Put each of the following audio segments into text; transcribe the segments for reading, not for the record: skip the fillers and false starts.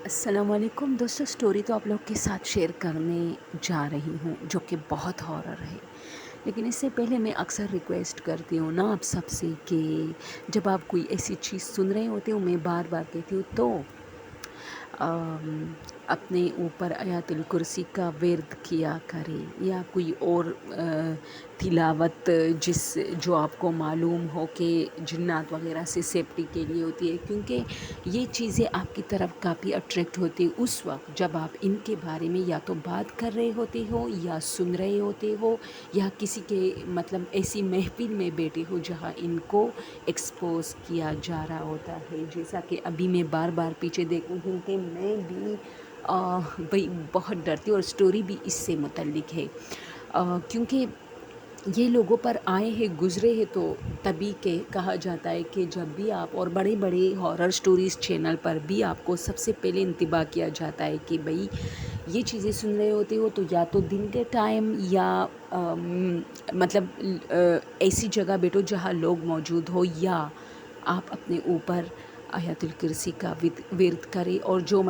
السلام علیکم دوستو، اسٹوری تو آپ لوگ کے ساتھ شیئر کرنے جا رہی ہوں جو کہ بہت ہارر ہے. لیکن اس سے پہلے میں اکثر ریکویسٹ کرتی ہوں نا آپ سب سے کہ جب آپ کوئی ایسی چیز سن رہے ہوتے ہو، میں بار بار کہتی ہوں تو اپنے اوپر آیات الکرسی کا ورد کیا کرے یا کوئی اور تلاوت جو آپ کو معلوم ہو کہ جنات وغیرہ سے سیفٹی کے لیے ہوتی ہے، کیونکہ یہ چیزیں آپ کی طرف کافی اٹریکٹ ہوتی ہے اس وقت جب آپ ان کے بارے میں یا تو بات کر رہے ہوتے ہو یا سن رہے ہوتے ہو یا کسی کے ایسی محفل میں بیٹھے ہو جہاں ان کو ایکسپوز کیا جا رہا ہوتا ہے. جیسا کہ ابھی میں بار بار پیچھے دیکھوں ہوں کہ میں بھی بہت ڈرتی ہوں، اور اسٹوری بھی اس سے متعلق ہے کیونکہ یہ لوگوں پر آئے ہیں گزرے ہیں. تو تبھی کہا جاتا ہے کہ جب بھی آپ اور بڑے بڑے ہارر سٹوریز چینل پر بھی آپ کو سب سے پہلے انتباہ کیا جاتا ہے کہ بھئی یہ چیزیں سن رہے ہوتے ہو تو یا تو دن کے ٹائم یا ایسی جگہ بیٹھو جہاں لوگ موجود ہو، یا آپ اپنے اوپر آیات الکرسی کا ورد کرے. اور جو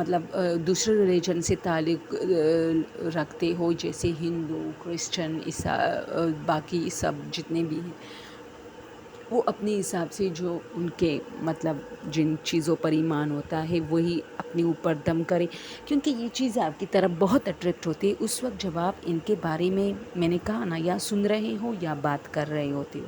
دوسرے ریلیجن سے تعلق رکھتے ہو جیسے ہندو، کرسچن، باقی سب جتنے بھی ہیں، وہ اپنے حساب سے جو ان کے جن چیزوں پر ایمان ہوتا ہے وہی اپنے اوپر دم کرے، کیونکہ یہ چیزیں آپ کی طرف بہت اٹریکٹ ہوتی ہے اس وقت جب آپ ان کے بارے میں نے کہا نا، یا سن رہے ہو یا بات کر رہے ہوتے ہو.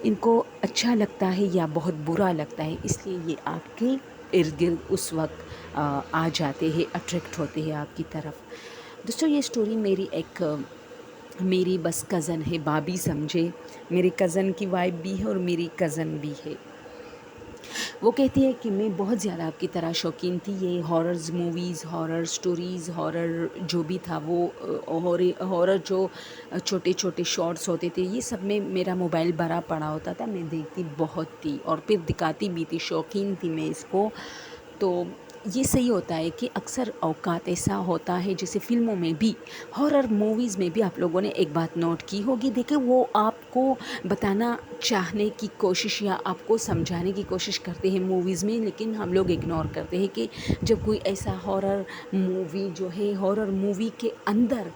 ان کو اچھا لگتا ہے یا بہت برا لگتا ہے، اس لیے یہ آپ کے ارد گرد اس وقت آ جاتے ہیں، اٹریکٹ ہوتے ہیں آپ کی طرف. دوستو یہ سٹوری میری بس کزن ہے، بھابھی سمجھے. میرے کزن کی وائف بھی ہے اور میری کزن بھی ہے. وہ کہتی ہے کہ میں بہت زیادہ آپ کی طرح شوقین تھی یہ ہاررز موویز، ہارر سٹوریز، ہارر جو بھی تھا وہ ہارر جو چھوٹے چھوٹے شارٹس ہوتے تھے، یہ سب میں میرا موبائل بھرا پڑا ہوتا تھا. میں دیکھتی بہت تھی اور پھر دکھاتی بھی تھی، شوقین تھی میں اس کو. تو یہ صحیح ہوتا ہے کہ اکثر اوقات ایسا ہوتا ہے جیسے فلموں میں بھی، ہارر موویز میں بھی آپ لوگوں نے ایک بات نوٹ کی ہوگی. دیکھیں وہ آپ کو بتانا چاہنے کی کوشش یا آپ کو سمجھانے کی کوشش کرتے ہیں موویز میں، لیکن ہم لوگ اگنور کرتے ہیں کہ جب کوئی ایسا ہارر مووی جو ہے، ہارر مووی کے اندر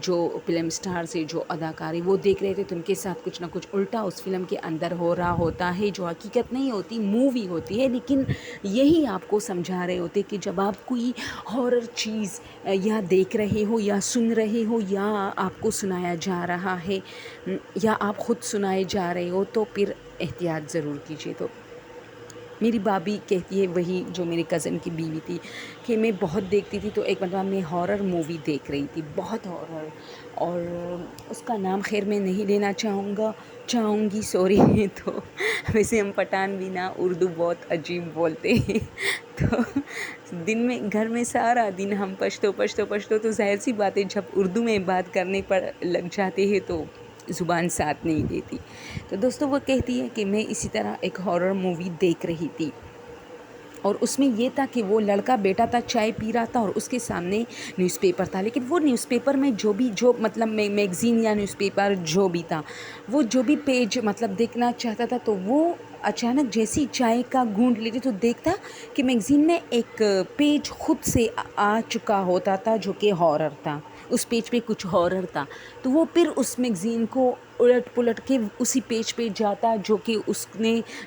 جو فلم سٹارز ہے، جو اداکار ہے، وہ دیکھ رہے تھے تو ان کے ساتھ کچھ نہ کچھ الٹا اس فلم کے اندر ہو رہا ہوتا ہے، جو حقیقت نہیں ہوتی، مووی ہوتی ہے. لیکن یہی آپ کو سمجھا رہے ہوتے کہ جب آپ کوئی ہارر چیز یا دیکھ رہے ہو یا سن رہے ہو یا آپ کو سنایا جا رہا ہے یا آپ خود سنائے جا رہے ہو تو پھر احتیاط ضرور کیجیے. تو میری بھابھی کہتی ہے، وہی جو میری کزن کی بیوی تھی، کہ میں بہت دیکھتی تھی. تو ایک مرتبہ میں ہارر مووی دیکھ رہی تھی، بہت ہارر، اور اس کا نام خیر میں نہیں لینا چاہوں گی سوری. تو ویسے ہم پٹھان بھی نا اردو بہت عجیب بولتے ہیں. تو دن میں گھر میں سارا دن ہم پشتو تو ظاہر سی بات ہے جب اردو میں بات کرنے پر لگ جاتے ہیں تو زبان ساتھ نہیں دیتی. تو دوستو وہ کہتی ہے کہ میں اسی طرح ایک ہارر مووی دیکھ رہی تھی، اور اس میں یہ تھا کہ وہ لڑکا بیٹا تھا، چائے پی رہا تھا اور اس کے سامنے نیوز پیپر تھا. لیکن وہ نیوز پیپر میں جو میگزین یا نیوز پیپر جو بھی تھا، وہ جو بھی پیج دیکھنا چاہتا تھا، تو وہ اچانک جیسی چائے کا گھونٹ لیتے تو دیکھتا کہ میگزین میں ایک پیج خود سے آ چکا ہوتا تھا جو کہ ہارر تھا. اس پیج پہ کچھ ہارر تھا، تو وہ پھر اس میگزین کو الٹ پلٹ کے اسی پیج پہ جاتا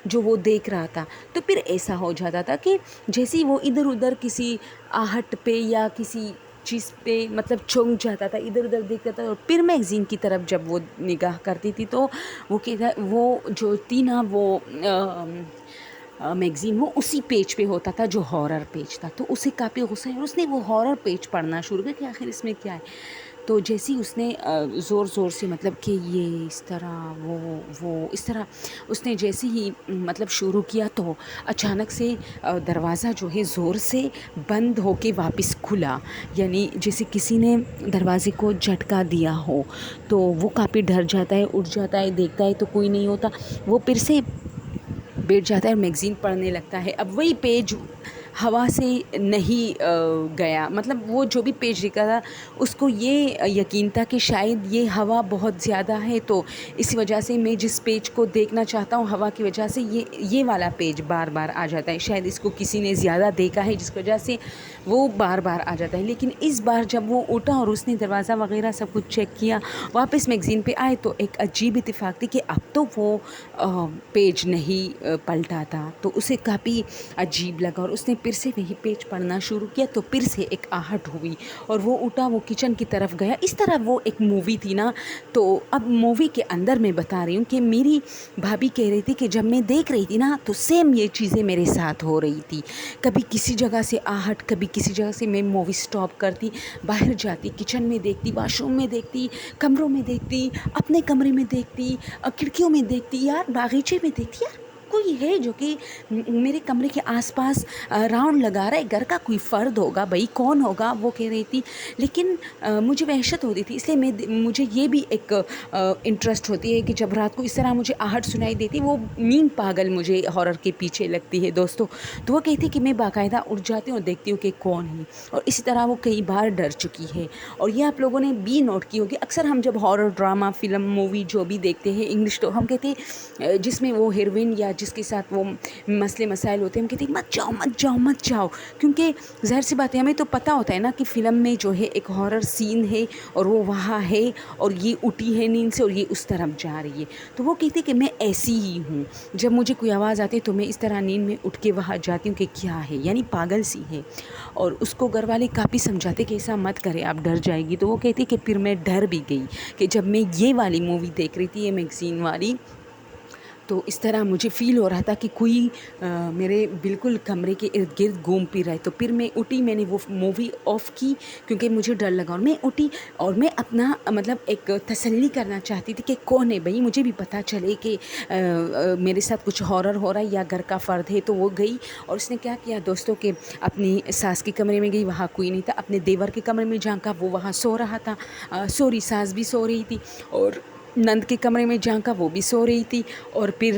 جو وہ دیکھ رہا تھا. تو پھر ایسا ہو جاتا تھا کہ جیسے وہ ادھر ادھر کسی آہٹ پہ یا کسی چیز پہ چونک جاتا تھا، ادھر ادھر دیکھتا تھا، اور پھر میگزین کی طرف جب وہ نگاہ کرتی تھی تو وہ جو تھی نا وہ میگزین وہ اسی پیج پہ ہوتا تھا جو ہارر پیج تھا. تو اسے کافی غصہ ہے اور اس نے وہ ہارر پیج پڑھنا شروع کیا کہ آخر اس میں کیا ہے. تو جیسے اس نے زور سے کہ یہ اس طرح وہ اس طرح اس نے جیسے ہی شروع کیا تو اچانک سے دروازہ جو ہے زور سے بند ہو کے واپس کھلا، یعنی جیسے کسی نے دروازے کو جھٹکا دیا ہو. تو وہ کافی ڈر جاتا ہے، اٹھ جاتا ہے، دیکھتا ہے تو کوئی نہیں ہوتا، وہ پھر سے بیٹھ جاتا ہے اور میگزین پڑھنے لگتا ہے. اب وہی پیج ہوا سے نہیں گیا، مطلب وہ جو بھی پیج لکھا تھا اس کو یہ یقین تھا کہ شاید یہ ہوا بہت زیادہ ہے، تو اسی وجہ سے میں جس پیج کو دیکھنا چاہتا ہوں ہوا کی وجہ سے یہ والا پیج بار بار آ جاتا ہے، شاید اس کو کسی نے زیادہ دیکھا ہے جس کی وجہ سے وہ بار بار آ جاتا ہے۔ لیکن اس بار جب وہ اٹھا اور اس نے دروازہ وغیرہ سب کچھ چیک کیا، واپس میگزین پہ آئے، تو ایک عجیب اتفاق تھی کہ اب تو وہ پیج نہیں پلٹا تھا، تو اسے کافی عجیب لگا اور اس نے پھر سے وہی پیج پڑھنا شروع کیا، تو پھر سے ایک آہٹ ہوئی اور وہ اٹھا، وہ کچن کی طرف گیا۔ اس طرح وہ ایک مووی تھی نا، تو اب مووی کے اندر میں بتا رہی ہوں کہ میری بھابھی کہہ رہی تھی کہ جب میں دیکھ رہی تھی نا تو سیم یہ چیزیں میرے ساتھ ہو رہی تھی، کبھی کسی جگہ سے آہٹ، کبھی کسی جگہ سے میں مووی سٹاپ کرتی، باہر جاتی، کچن میں دیکھتی، واش روم میں دیکھتی، کمروں میں دیکھتی، اپنے کمرے میں دیکھتی، کھڑکیوں میں دیکھتی، یار باغیچے میں دیکھتی، یار کوئی ہے جو کہ میرے کمرے کے آس پاس راؤنڈ لگا رہا ہے، گھر کا کوئی فرد ہوگا بھائی، کون ہوگا، وہ کہہ رہی تھی۔ لیکن مجھے وحشت ہوتی تھی، اس لیے مجھے یہ بھی ایک انٹرسٹ ہوتی ہے کہ جب رات کو اس طرح مجھے آہٹ سنائی دیتی، وہ نیند پاگل مجھے ہارر کے پیچھے لگتی ہے دوستوں، تو وہ کہتی کہ میں باقاعدہ اٹھ جاتی ہوں اور دیکھتی ہوں کہ کون ہے، اور اسی طرح وہ کئی بار ڈر چکی ہے۔ اور یہ آپ لوگوں نے بھی نوٹ کی ہوگی، اکثر ہم جب ہارر ڈرامہ، فلم، مووی جو بھی دیکھتے ہیں انگلش، تو ہم کہتے ہیں جس میں وہ ہیروین یا جس کے ساتھ وہ مسئلے مسائل ہوتے ہیں، ہم کہتے ہیں مت جاؤ مت جاؤ مت جاؤ، کیونکہ ظاہر سی بات ہے ہمیں تو پتہ ہوتا ہے نا کہ فلم میں جو ہے ایک ہارر سین ہے اور وہ وہاں ہے اور یہ اٹھی ہے نیند سے اور یہ اس طرف جا رہی ہے، تو وہ کہتی کہ میں ایسی ہی ہوں، جب مجھے کوئی آواز آتی ہے تو میں اس طرح نیند میں اٹھ کے وہاں جاتی ہوں کہ کیا ہے، یعنی پاگل سی ہے۔ اور اس کو گھر والے کافی سمجھاتے کہ ایسا مت کرے، آپ ڈر جائے گی، تو وہ کہتی کہ پھر میں ڈر بھی گئی کہ جب میں یہ والی مووی دیکھ رہی تھی، یہ میگزین والی، تو اس طرح مجھے فیل ہو رہا تھا کہ کوئی میرے بالکل کمرے کے ارد گرد گھوم پھر رہا ہے، تو پھر میں اٹھی، میں نے وہ مووی آف کی کیونکہ مجھے ڈر لگا، اور میں اٹھی اور میں اپنا مطلب ایک تسلی کرنا چاہتی تھی کہ کون ہے بھائی، مجھے بھی پتہ چلے کہ میرے ساتھ کچھ ہارر ہو رہا ہے یا گھر کا فرد ہے۔ تو وہ گئی اور اس نے کیا کیا دوستوں کہ اپنی ساس کے کمرے میں گئی، وہاں کوئی نہیں تھا، اپنے دیور کے کمرے میں جھانکا، وہ وہاں سو رہا تھا، سوری ساس بھی سو رہی تھی، اور نند کے کمرے میں جھانکا، وہ بھی سو رہی تھی، اور پھر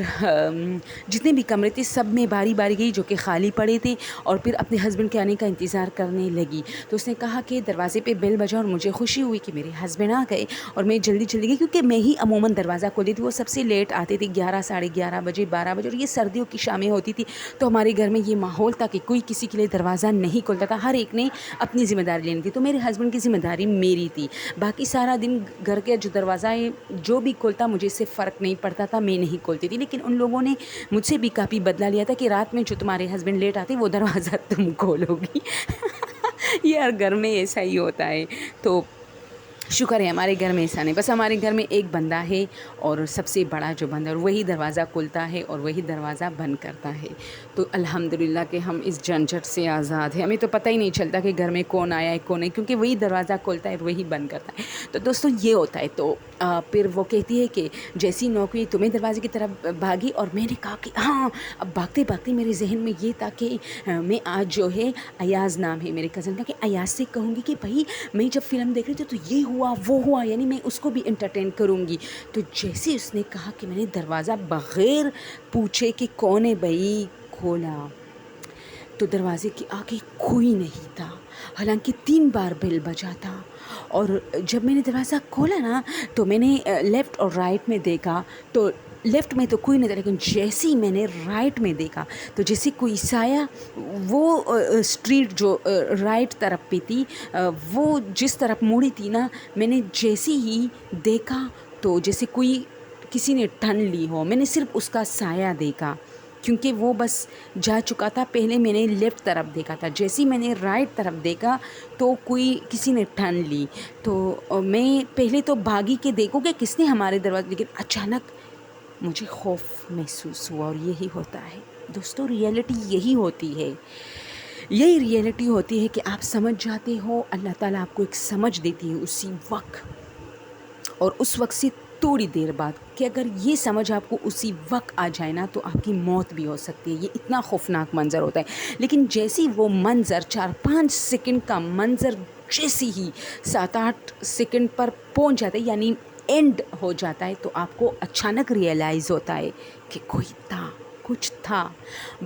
جتنے بھی کمرے تھے سب میں باری باری گئی جو کہ خالی پڑے تھے، اور پھر اپنے ہسبینڈ کے آنے کا انتظار کرنے لگی۔ تو اس نے کہا کہ دروازے پہ بیل بجا، اور مجھے خوشی ہوئی کہ میرے ہسبینڈ آ گئے، اور میں جلدی جلدی گئی کیونکہ میں ہی عموماً دروازہ کھولتی تھی، وہ سب سے لیٹ آتے تھے، 11 ساڑھے 11 بجے، 12 بجے، اور یہ سردیوں کی شامیں ہوتی تھی، تو ہمارے گھر میں یہ ماحول تھا کہ کوئی کسی کے لیے دروازہ نہیں کھولتا تھا، ہر ایک نے اپنی ذمہ داری لینی تھی، تو میرے ہسبینڈ کی ذمہ داری میری تھی، باقی سارا دن گھر کے جو دروازہ ہے جو بھی کھولتا مجھے اس سے فرق نہیں پڑتا تھا، میں نہیں کھولتی تھی، لیکن ان لوگوں نے مجھ سے بھی کافی بدلہ لیا تھا کہ رات میں جو تمہارے ہسبینڈ لیٹ آتے وہ دروازہ تم کھولو گی۔ یار گھر میں ایسا ہی ہوتا ہے، تو شکر ہے ہمارے گھر میں ایسا نہیں، بس ہمارے گھر میں ایک بندہ ہے اور سب سے بڑا جو بندہ ہے وہی دروازہ کھولتا ہے اور وہی دروازہ بند کرتا ہے، تو الحمدللہ کہ ہم اس جھنجھٹ سے آزاد ہیں، ہمیں تو پتہ ہی نہیں چلتا کہ گھر میں کون آیا ہے کون نہیں، کیونکہ وہی دروازہ کھولتا ہے وہی بند کرتا ہے۔ تو دوستو یہ ہوتا ہے، تو پھر وہ کہتی ہے کہ جیسی نوکری تمہیں دروازے کی طرف بھاگی، اور میں نے کہا کہ ہاں، اب بھاگتے بھاگتے میرے ذہن میں یہ تھا کہ میں آج جو ہے ایاز نام ہے میرے کزن کا، کہ ایاز سے کہوں گی کہ بھائی میں جب فلم دیکھ رہی تھی تو یہ ہوا وہ ہوا، یعنی میں اس کو بھی انٹرٹین کروں گی۔ تو جیسے اس نے کہا کہ میں نے دروازہ بغیر پوچھے کہ کون ہے بھائی کھولا، تو دروازے کے آگے کوئی نہیں تھا، حالانکہ 3 بار بیل بجا تھا، اور جب میں نے دروازہ کھولا نا تو میں نے لیفٹ اور رائٹ میں دیکھا، تو لیفٹ میں تو کوئی نہیں تھا، لیکن جیسے ہی میں نے رائٹ میں دیکھا تو جیسے کوئی سایہ، وہ اسٹریٹ جو رائٹ طرف پہ تھی، وہ جس طرف مڑی تھی نا، میں نے جیسے ہی دیکھا تو جیسے کوئی کسی نے ٹھن لی ہو، میں نے صرف اس کا سایہ دیکھا کیونکہ وہ بس جا چکا تھا، پہلے میں نے لیفٹ طرف دیکھا تھا، جیسے ہی میں نے رائٹ طرف دیکھا تو کوئی کسی نے ٹھن لی، تو میں پہلے تو بھاگی کہ دیکھو کہ کس نے ہمارے دروازے، لیکن اچانک مجھے خوف محسوس ہوا، اور یہی ہوتا ہے دوستو، ریئلٹی یہی ہوتی ہے، یہی ریئلٹی ہوتی ہے کہ آپ سمجھ جاتے ہو، اللہ تعالیٰ آپ کو ایک سمجھ دیتی ہے اسی وقت، اور اس وقت سے تھوڑی دیر بعد، کہ اگر یہ سمجھ آپ کو اسی وقت آ جائے نا تو آپ کی موت بھی ہو سکتی ہے، یہ اتنا خوفناک منظر ہوتا ہے، لیکن جیسی وہ منظر 4-5 سیکنڈ کا منظر جیسی ہی 7-8 سیکنڈ پر پہنچ جاتا ہے، یعنی اینڈ ہو جاتا ہے، تو آپ کو اچانک ریئلائز ہوتا ہے کہ کوئی تھا، کچھ تھا۔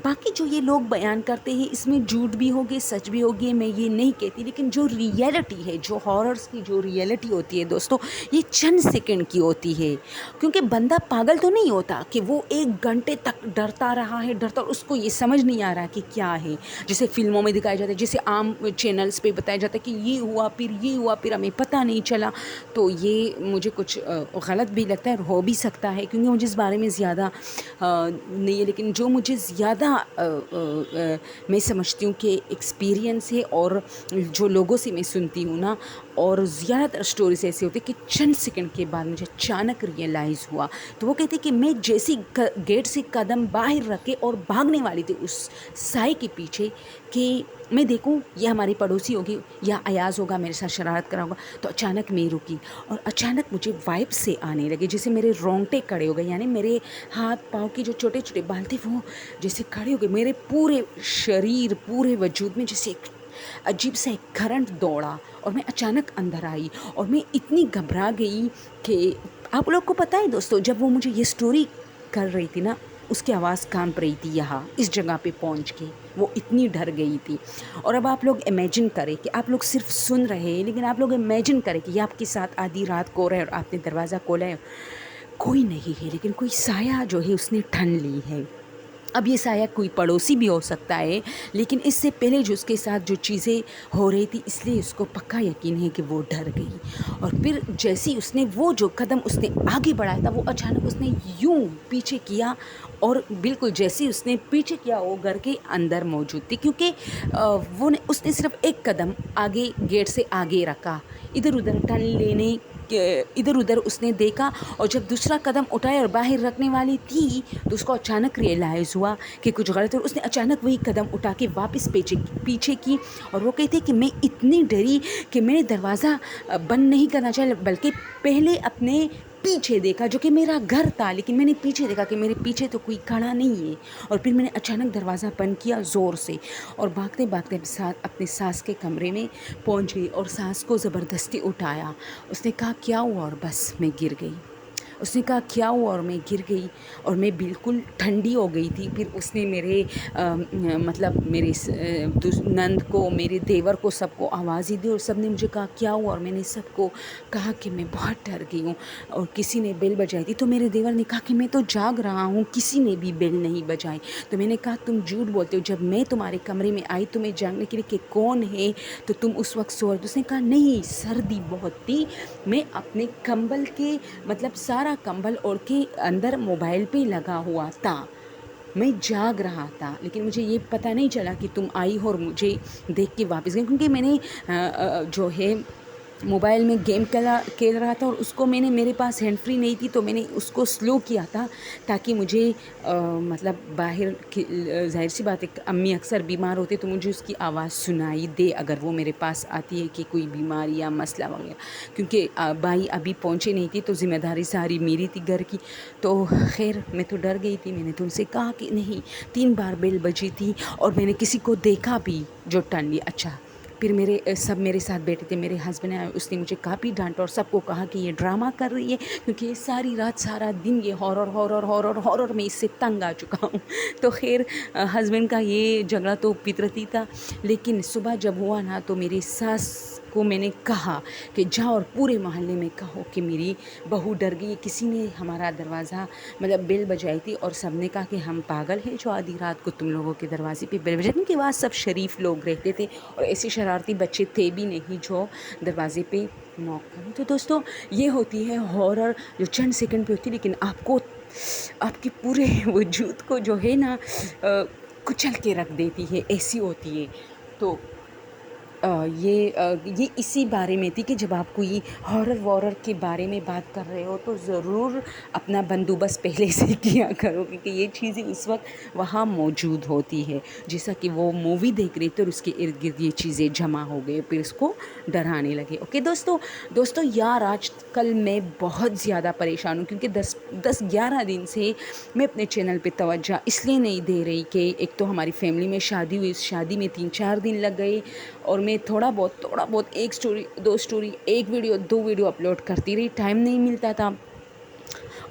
باقی جو یہ لوگ بیان کرتے ہیں اس میں جھوٹ بھی ہوگی سچ بھی ہوگی، میں یہ نہیں کہتی، لیکن جو ریئلٹی ہے، جو ہاررز کی جو ریئلٹی ہوتی ہے دوستو، یہ چند سیکنڈ کی ہوتی ہے، کیونکہ بندہ پاگل تو نہیں ہوتا کہ وہ 1 گھنٹے تک ڈرتا رہا ہے، ڈرتا، اور اس کو یہ سمجھ نہیں آ رہا کہ کیا ہے، جیسے فلموں میں دکھایا جاتا ہے، جیسے عام چینلز پہ بتایا جاتا ہے کہ یہ ہوا پھر ہمیں پتہ نہیں چلا۔ تو یہ مجھے کچھ غلط بھی لگتا ہے اور ہو بھی سکتا ہے، کیونکہ مجھے اس بارے میں زیادہ نہیں ہے، لیکن جو مجھے زیادہ میں سمجھتی ہوں کہ ایکسپیرینس ہے، اور جو لوگوں سے میں سنتی ہوں نا، اور زیادہ تر اسٹوریز ایسے ہوتے کہ چند سیکنڈ کے بعد مجھے اچانک ریئلائز ہوا۔ تو وہ کہتے کہ میں جیسی گیٹ سے قدم باہر رکھے اور بھاگنے والی تھی اس سائے کے پیچھے کہ میں دیکھوں یہ ہماری پڑوسی ہوگی یا ایاز ہوگا میرے ساتھ شرارت کرا ہوگا، تو اچانک میں رکی اور اچانک مجھے وائب سے آنے لگے، جیسے میرے رونگٹے کھڑے ہو گئے، یعنی میرے ہاتھ پاؤں کے جو چھوٹے چھوٹے بال تھے وہ جیسے کھڑے ہو گئے، میرے پورے شریر پورے وجود میں جیسے ایک عجیب سا ایک کرنٹ دوڑا، اور میں اچانک اندر آئی، اور میں اتنی گھبرا گئی کہ آپ لوگ کو پتہ ہے دوستو، جب وہ مجھے یہ سٹوری کر رہی تھی نا، اس کی آواز کانپ رہی تھی یہاں اس جگہ پہ پہنچ کے، وہ اتنی ڈر گئی تھی۔ اور اب آپ لوگ امیجن کریں کہ آپ لوگ صرف سن رہے ہیں، لیکن آپ لوگ امیجن کریں کہ یہ آپ کے ساتھ آدھی رات کو ہو رہا ہے اور آپ نے دروازہ کھولا ہے، کوئی نہیں ہے، لیکن کوئی سایہ جو ہے اس نے ٹھن لی ہے۔ اب یہ سایہ کوئی پڑوسی بھی ہو سکتا ہے، لیکن اس سے پہلے جو اس کے ساتھ جو چیزیں ہو رہی تھی، اس لیے اس کو پکا یقین ہے کہ وہ ڈر گئی۔ اور پھر جیسی اس نے وہ جو قدم اس نے آگے بڑھایا تھا، وہ اچانک اس نے یوں پیچھے کیا، اور بالکل جیسی اس نے پیچھے کیا وہ گھر کے اندر موجود تھی، کیونکہ اس نے صرف ایک قدم آگے گیٹ سے آگے رکھا، ادھر ادھر ٹرن لینے ادھر ادھر اس نے دیکھا، اور جب دوسرا قدم اٹھایا اور باہر رکھنے والی تھی تو اس کو اچانک ریئلائز ہوا کہ کچھ غلط ہے، اور اس نے اچانک وہی قدم اٹھا کے واپس پیچھے کی۔ اور وہ کہتے کہ میں اتنی ڈری کہ میں نے دروازہ بند نہیں کرنا چاہا، بلکہ پہلے اپنے پیچھے دیکھا جو کہ میرا گھر تھا، لیکن میں نے پیچھے دیکھا کہ میرے پیچھے تو کوئی کھڑا نہیں ہے، اور پھر میں نے اچانک دروازہ بند کیا زور سے، اور بھاگتے بھاگتے اپنے ساس کے کمرے میں پہنچ گئی، اور ساس کو زبردستی اٹھایا۔ اس نے کہا کیا ہوا، اور بس میں گر گئی۔ اس نے کہا کیا ہوا، اور میں گر گئی، اور میں بالکل ٹھنڈی ہو گئی تھی۔ پھر اس نے میرے میرے نند کو، میرے دیور کو، سب کو آوازیں دی، اور سب نے مجھے کہا کیا ہوا، اور میں نے سب کو کہا کہ میں بہت ڈر گئی ہوں، اور کسی نے بیل بجائی تھی، تو میرے دیور نے کہا کہ میں تو جاگ رہا ہوں، کسی نے بھی بیل نہیں بجائی۔ تو میں نے کہا تم جھوٹ بولتے ہو، جب میں تمہارے کمرے میں آئی تمہیں جاننے کے لیے کہ کون ہے، تو تم اس وقت سو رہے تھے۔ اس نے کہا نہیں، سردی بہت تھی، میں اپنے کمبل کے سارا کمبل اوڑھ کے اندر موبائل پہ لگا ہوا تھا، میں جاگ رہا تھا، لیکن مجھے یہ پتہ نہیں چلا کہ تم آئی ہو اور مجھے دیکھ کے واپس گئی، کیونکہ میں نے جو ہے موبائل میں گیم کھیل رہا تھا، اور اس کو میرے پاس ہینڈ فری نہیں تھی، تو میں نے اس کو سلو کیا تھا تاکہ مجھے باہر ظاہر سی بات ہے، امی اکثر بیمار ہوتے تو مجھے اس کی آواز سنائی دے اگر وہ میرے پاس آتی ہے کہ کوئی بیماری یا مسئلہ وغیرہ، کیونکہ بھائی ابھی پہنچے نہیں تھی تو ذمہ داری ساری میری تھی گھر کی۔ تو خیر میں تو ڈر گئی تھی، میں نے تو ان سے کہا کہ نہیں، 3 بار بیل بجی تھی، اور میں نے کسی کو دیکھا بھی جو ٹن لی۔ اچھا پھر سب میرے ساتھ بیٹھے تھے، میرے ہسبینڈ آئے، اس نے مجھے کافی ڈانٹا، اور سب کو کہا کہ یہ ڈرامہ کر رہی ہے، کیونکہ یہ ساری رات سارا دن یہ ہارر میں اس سے تنگ آ چکا ہوں۔ تو خیر ہسبینڈ کا یہ جھگڑا تو فطرتی تھا، لیکن صبح جب ہوا نا تو میری ساس کو میں نے کہا کہ جاؤ اور پورے محلے میں کہو کہ میری بہو ڈر گئی، کسی نے ہمارا دروازہ بیل بجائی تھی، اور سب نے کہا کہ ہم پاگل ہیں جو آدھی رات کو تم لوگوں کے دروازے پہ بیل بجائی، کیونکہ وہاں سب شریف لوگ رہتے تھے، اور ایسے شرارتی بچے تھے بھی نہیں جو دروازے پہ نوک کریں۔ تو دوستو یہ ہوتی ہے ہارر، جو چند سیکنڈ پہ ہوتی ہے، لیکن آپ کے پورے وجود کو جو ہے نا کچل کے رکھ دیتی ہے، ایسی ہوتی ہے۔ تو یہ اسی بارے میں تھی کہ جب آپ کوئی ہارر وارر کے بارے میں بات کر رہے ہو تو ضرور اپنا بندوبست پہلے سے کیا کرو، کیونکہ یہ چیزیں اس وقت وہاں موجود ہوتی ہے، جیسا کہ وہ مووی دیکھ رہی تھی اور اس کے ارد گرد یہ چیزیں جمع ہو گئے، پھر اس کو ڈرانے لگے۔ اوکے دوستو یار آج کل میں بہت زیادہ پریشان ہوں، کیونکہ 10-11 دن سے میں اپنے چینل پہ توجہ اس لیے نہیں دے رہی کہ ایک تو ہماری فیملی میں شادی ہوئی، اس شادی میں 3-4 دن لگ گئے، اور میں تھوڑا بہت ایک سٹوری 2 سٹوری، ایک ویڈیو 2 ویڈیو اپلوڈ کرتی رہی، ٹائم نہیں ملتا تھا۔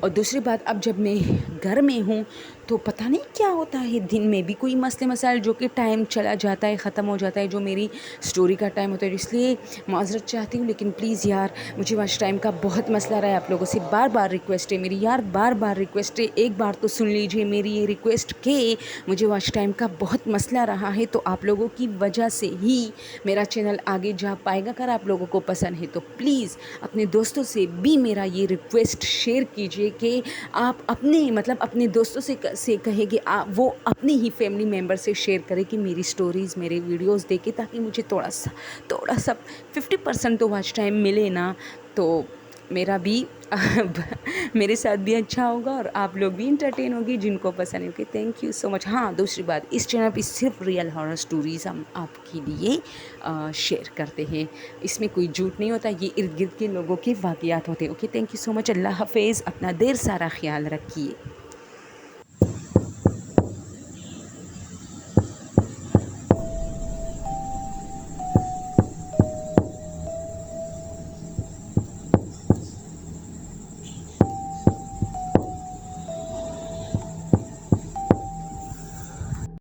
اور دوسری بات اب جب میں گھر میں ہوں تو پتہ نہیں کیا ہوتا ہے دن میں بھی کوئی مسئلے مسائل جو کہ ٹائم چلا جاتا ہے، ختم ہو جاتا ہے، جو میری اسٹوری کا ٹائم ہوتا ہے. اس لیے معذرت چاہتی ہوں، لیکن پلیز یار مجھے واچ ٹائم کا بہت مسئلہ رہا ہے. آپ لوگوں سے بار بار ریکویسٹ ہے میری یار، بار بار ریکویسٹ ہے، ایک بار تو سن لیجیے میری یہ ریکویسٹ کہ مجھے واچ ٹائم کا بہت مسئلہ رہا ہے. تو آپ لوگوں کی وجہ سے ہی میرا چینل آگے جا پائے گا. اگر آپ لوگوں کو پسند ہے تو پلیز اپنے دوستوں سے بھی میرا یہ ریکویسٹ شیئر کیجیے کہ آپ اپنے دوستوں سے کہیں کہ وہ اپنی ہی فیملی ممبر سے شیئر کرے کہ میری سٹوریز، میرے ویڈیوز دیکھے، تاکہ مجھے تھوڑا سا 50% تو واچ ٹائم ملے نا. تو میرا بھی میرے ساتھ بھی اچھا ہوگا اور آپ لوگ بھی انٹرٹین ہوگی جن کو پسند ہے. اوکے، تھینک یو سو مچ. ہاں، دوسری بات، اس چینل پہ صرف ریئل ہارر سٹوریز ہم آپ کے لیے شیئر کرتے ہیں. اس میں کوئی جھوٹ نہیں ہوتا، یہ ارد گرد کے لوگوں کے واقعات ہوتے ہیں. اوکے، تھینک یو سو مچ. اللہ حافظ. اپنا ڈھیر سارا خیال رکھیے.